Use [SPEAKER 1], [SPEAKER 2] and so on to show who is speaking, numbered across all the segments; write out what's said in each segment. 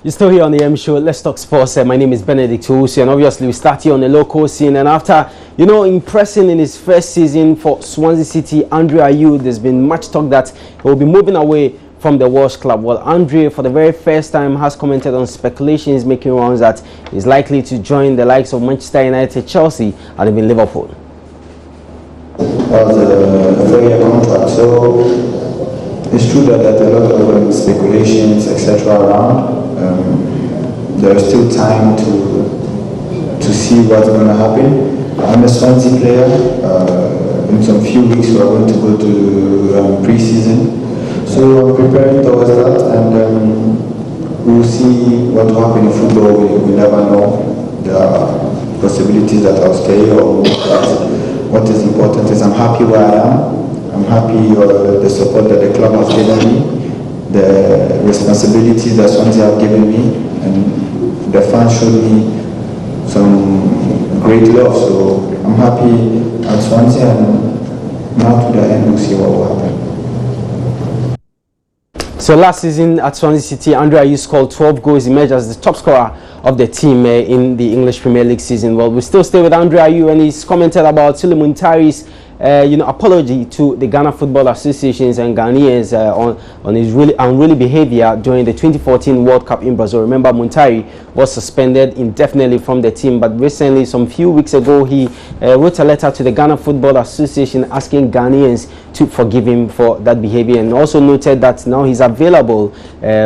[SPEAKER 1] You're still here on the M Show. Let's talk sports. My name is Benedict Owusu, and obviously we start here on the local scene. And after, impressing in his first season for Swansea City, Andre Ayew, there's been much talk that he will be moving away from the Welsh club. Well, Andre, for the very first time, has commented on speculations making rounds that he's likely to join the likes of Manchester United, Chelsea, and even Liverpool.
[SPEAKER 2] That was a very contract. So it's true that there's a lot of speculations, etc. around. There is still time to see what's going to happen. I'm a Swansea player. In some few weeks we are going to go to pre-season. So I'm preparing towards that, and we'll see what will happen in football. We never know. There are possibilities that I'll stay or move. What is important is I'm happy where I am. I'm happy the support that the club has given me, the responsibilities that Swansea have given me, and the fans showed me some great love. So I'm happy at Swansea, and now to the end we'll see what will happen.
[SPEAKER 1] So last season at Swansea City, Andre Ayew scored 12 goals, emerged as the top scorer of the team in the English Premier League season. Well, we still stay with Andre Ayew, and he's commented about Muntari's apology to the Ghana Football Associations and Ghanaians on his unruly behavior during the 2014 World Cup in Brazil. Remember, Muntari was suspended indefinitely from the team, but recently, some few weeks ago, he wrote a letter to the Ghana Football Association asking Ghanaians to forgive him for that behavior, and also noted that now he's available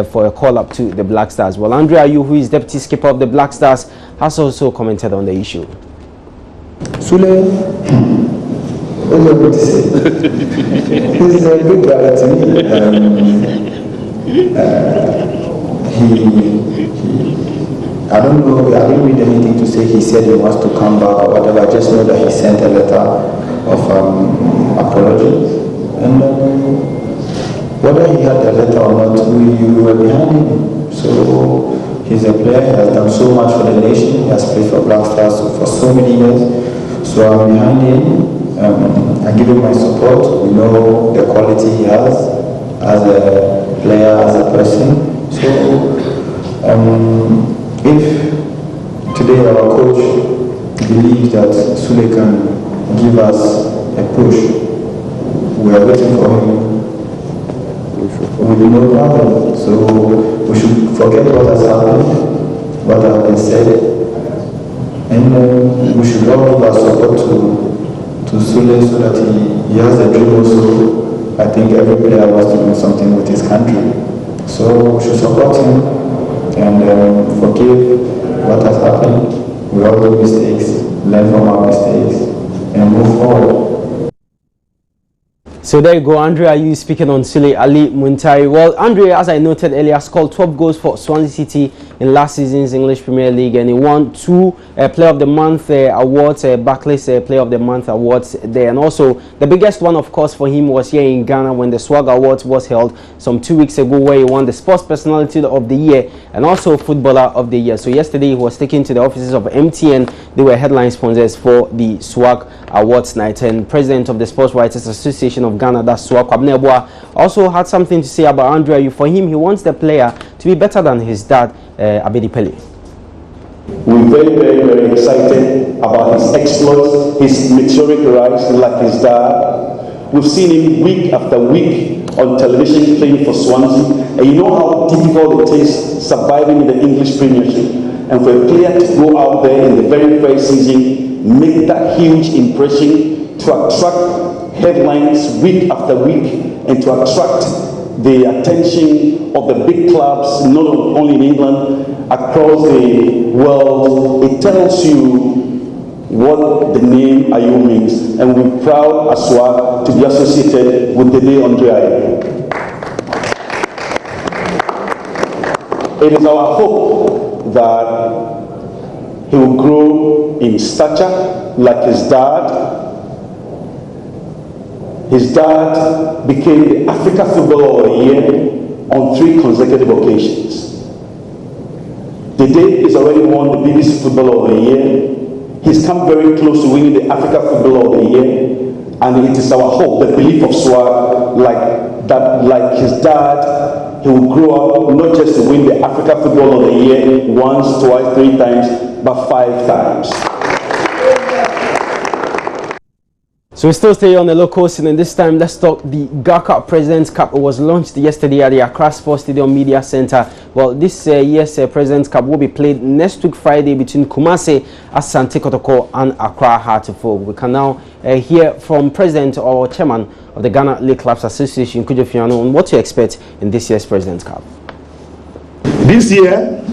[SPEAKER 1] for a call-up to the Black Stars. Well, Andre Ayew, who is deputy skipper of the Black Stars, has also commented on the issue.
[SPEAKER 2] Sule, what do you to say? He's a good brother to me. I don't know, I didn't read anything to say he said he wants to come back or whatever. I just know that he sent a letter of apology. And whether he had a letter or not, we were behind him. So he's a player, he has done so much for the nation, he has played for Black Stars for so many years. So I'm behind him. I give him my support. We know the quality he has as a player, as a person. So if today our coach believes that Sule can give us a push, we are waiting for him. Will be no problem. So we should forget what has happened, what has been said, and we should all give our support to Sule so that he has a dream also. I think every player wants to do something with his country. So we should support him and forgive what has happened. We all do mistakes, learn from our mistakes, and move forward.
[SPEAKER 1] So there you go, Andre Ayew speaking on Sule Ali Muntari. Well, Andre, as I noted earlier, scored 12 goals for Swansea City in last season's English Premier League, and he won 2 Player of the Month awards, Barclays Player of the Month awards there. And also, the biggest one, of course, for him was here in Ghana when the Swag Awards was held some 2 weeks ago, where he won the Sports Personality of the Year and also Footballer of the Year. So yesterday, he was taken to the offices of MTN. They were headline sponsors for the Swag Awards night, and President of the Sports Writers Association of Ghana, that's Swag Kwabneboa, also had something to say about Andre Ayew. For him, he wants the player to be better than his dad, Abedi Pele.
[SPEAKER 3] We're very, very, very excited about his exploits, his meteoric rise like his dad. We've seen him week after week on television playing for Swansea, and you know how difficult it is surviving in the English Premiership. And for a player to go out there in the very first season, make that huge impression, to attract headlines week after week, and to attract the attention of the big clubs, not only in England, across the world, it tells you what the name Ayew means. And we're proud as well to be associated with the name Andre Ayew. It is our hope that he will grow in stature like his dad. His dad became the Africa Footballer of the Year on 3 consecutive occasions. The day he's already won the BBC Footballer of the Year. He's come very close to winning the Africa Footballer of the Year, and it is our hope, the belief of Swag, like his dad, he will grow up not just to win the Africa Football of the Year once, twice, 3 times, but 5 times.
[SPEAKER 1] So we still stay on the local scene, and this time let's talk the GACA President's Cup. It was launched yesterday at the Accra Sports Stadium Media Center. Well, this year's President's Cup will be played next week Friday between Kumasi, Asante Kotoko and Accra Heart of Oak. We can now hear from President or Chairman of the Ghana League Clubs Association, Kujo Fiano, on what to expect in this year's President's Cup.
[SPEAKER 4] This year,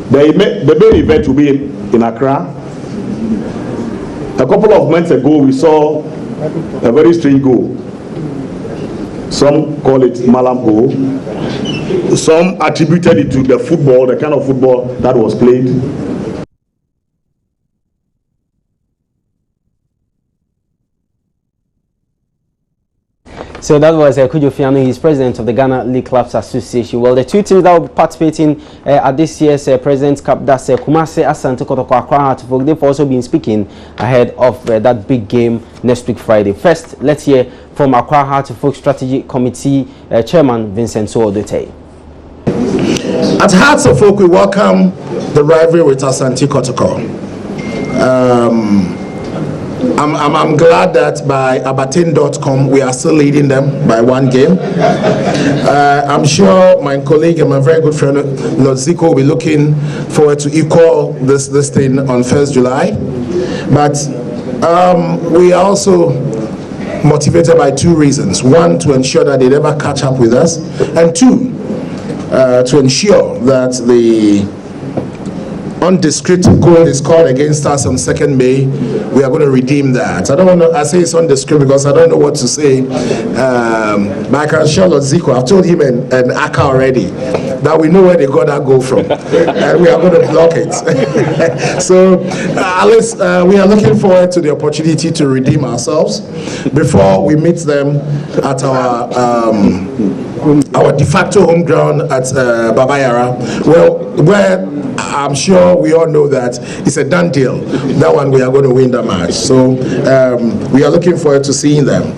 [SPEAKER 4] the main event will be in Accra. A couple of months ago, we saw a very strange goal. Some call it Malam goal. Some attributed it to the football, the kind of football that was played.
[SPEAKER 1] So that was Kujo Fiano. He's president of the Ghana League Clubs Association. Well, the two teams that will be participating at this year's President's Cup, that's Kumasi, Asante Kotoko, Accra Heart of Oak. They've also been speaking ahead of that big game next week Friday. First, let's hear from Accra Heart of Oak Strategy Committee Chairman Vincent Soodotei.
[SPEAKER 5] At Hearts of Oak, we welcome the rivalry with Asante Kotoko. I'm glad that by abatin.com we are still leading them by 1 game. I'm sure my colleague and my very good friend Lodziko will be looking forward to equal this thing on 1st July. But we are also motivated by 2 reasons. 1, to ensure that they never catch up with us, and 2, to ensure that the undescript goal is called against us on 2nd May. We are going to redeem that. I don't want to, I say it's undescript because I don't know what to say. But I can assure Lodziko, I've told him and Aka already that we know where they got that goal from. And we are going to block it. So at least we are looking forward to the opportunity to redeem ourselves before we meet them at our de facto home ground at Babayara, where I'm sure we all know that it's a done deal. That one we are going to win the match. So we are looking forward to seeing them.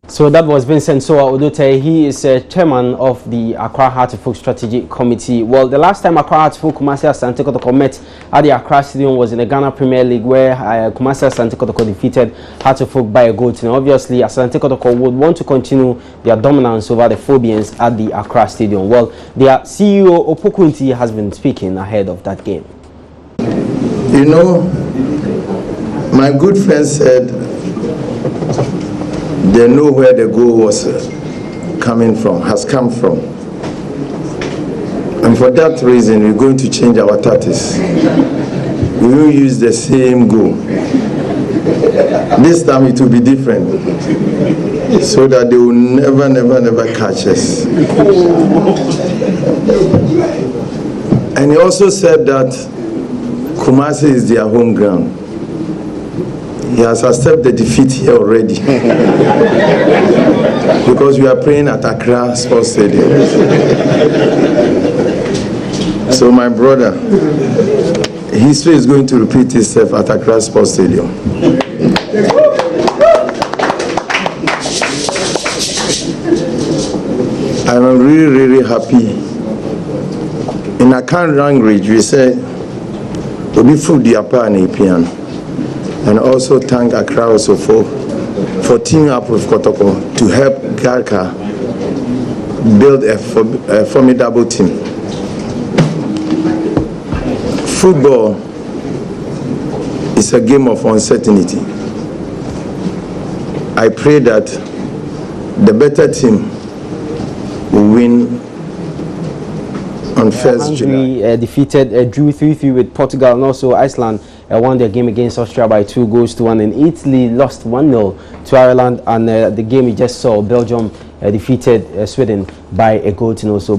[SPEAKER 1] So that was Vincent Soodotei. He is chairman of the Accra Heart of Oak Strategy Committee. Well, the last time Accra Heart of Oak, Kumasi Asante Kotoko met at the Accra Stadium was in the Ghana Premier League, where Kumasi Asante Kotoko defeated Heart of Oak by a goal to nil. Obviously, Asante Kotoko would want to continue their dominance over the Phobians at the Accra Stadium. Well, their CEO Opokunti has been speaking ahead of that game.
[SPEAKER 6] You know, my good friend said they know where the goal was has come from. And for that reason, we're going to change our tactics. We will use the same goal. This time it will be different, so that they will never catch us. And he also said that Kumasi is their home ground. He has accepted the defeat here already. Because we are playing at Accra Sports Stadium. So my brother, history is going to repeat itself at Accra Sports Stadium. I'm really happy. In Akan language, we say, "Obi fu diapa na ipian." And also thank Accra also for teaming up with Kotoko to help GACA build a formidable team. Football is a game of uncertainty. I pray that the better team will win on 1st July.
[SPEAKER 1] Hungary defeated, drew 3-3 with Portugal, and also Iceland won their game against Austria by 2-1, and Italy lost 1-0 to Ireland, and the game you just saw, Belgium defeated Sweden by a goal to nil. So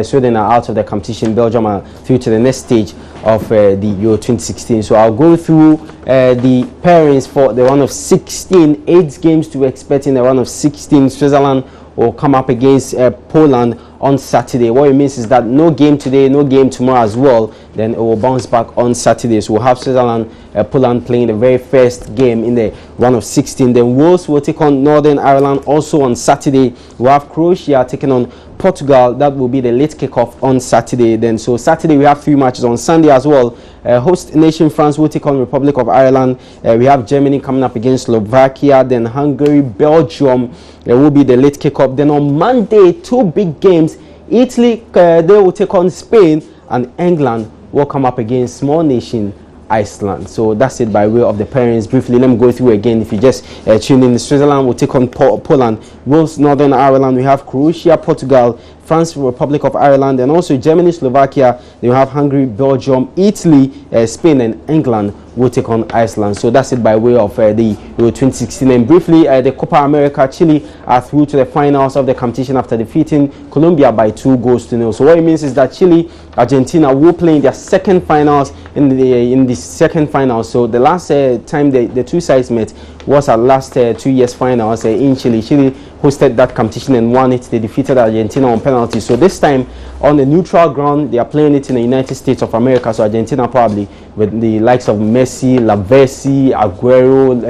[SPEAKER 1] Sweden are out of the competition. Belgium are through to the next stage of the Euro 2016. So I'll go through the pairings for the round of 16. 8 games to expect in the round of 16. Switzerland will come up against Poland on Saturday. What it means is that no game today, no game tomorrow as well. Then it will bounce back on Saturday. So we'll have Switzerland, Poland playing the very first game in the round of 16. Then Wales will take on Northern Ireland also on Saturday. We'll have Croatia taking on Portugal. That will be the late kickoff on Saturday. Then, so Saturday we have 3 matches. On Sunday as well, host nation France will take on Republic of Ireland. We have Germany coming up against Slovakia. Then Hungary, Belgium. It will be the late kickoff. Then on Monday, 2 big games. Italy, they will take on Spain, and England will come up against small nation Iceland. So that's it by way of the pairings. Briefly, let me go through again. If you just tune in, Switzerland will take on Poland. Wales, Northern Ireland, we have Croatia, Portugal, France, Republic of Ireland, and also Germany, Slovakia. Then we have Hungary, Belgium, Italy, Spain, and England will take on Iceland. So that's it by way of the Euro 2016. And briefly, the Copa America, Chile are through to the finals of the competition after defeating Colombia by 2-0. So what it means is that Chile, Argentina will play in their second finals in the second final. So the last time the two sides met was at last 2 years finals in Chile. Chile hosted that competition and won it. They defeated Argentina on penalty. So this time on the neutral ground, they are playing it in the United States of America. So Argentina probably with the likes of Messi, Lavezzi, Aguero,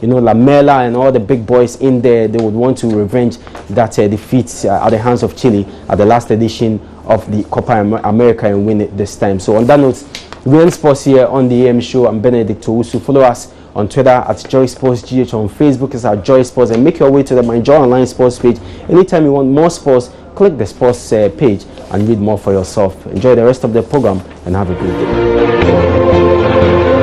[SPEAKER 1] Lamela, and all the big boys in there, they would want to revenge that defeat at the hands of Chile at the last edition of the Copa America and win it this time. So on that note, we end sports here on the AM show. I'm Benedict Owusu. Follow us on Twitter at Joy Sports GH. On Facebook is at Joy Sports, and make your way to the My Joy Online Sports page. Anytime you want more sports, click the sports page and read more for yourself. Enjoy the rest of the program and have a good day.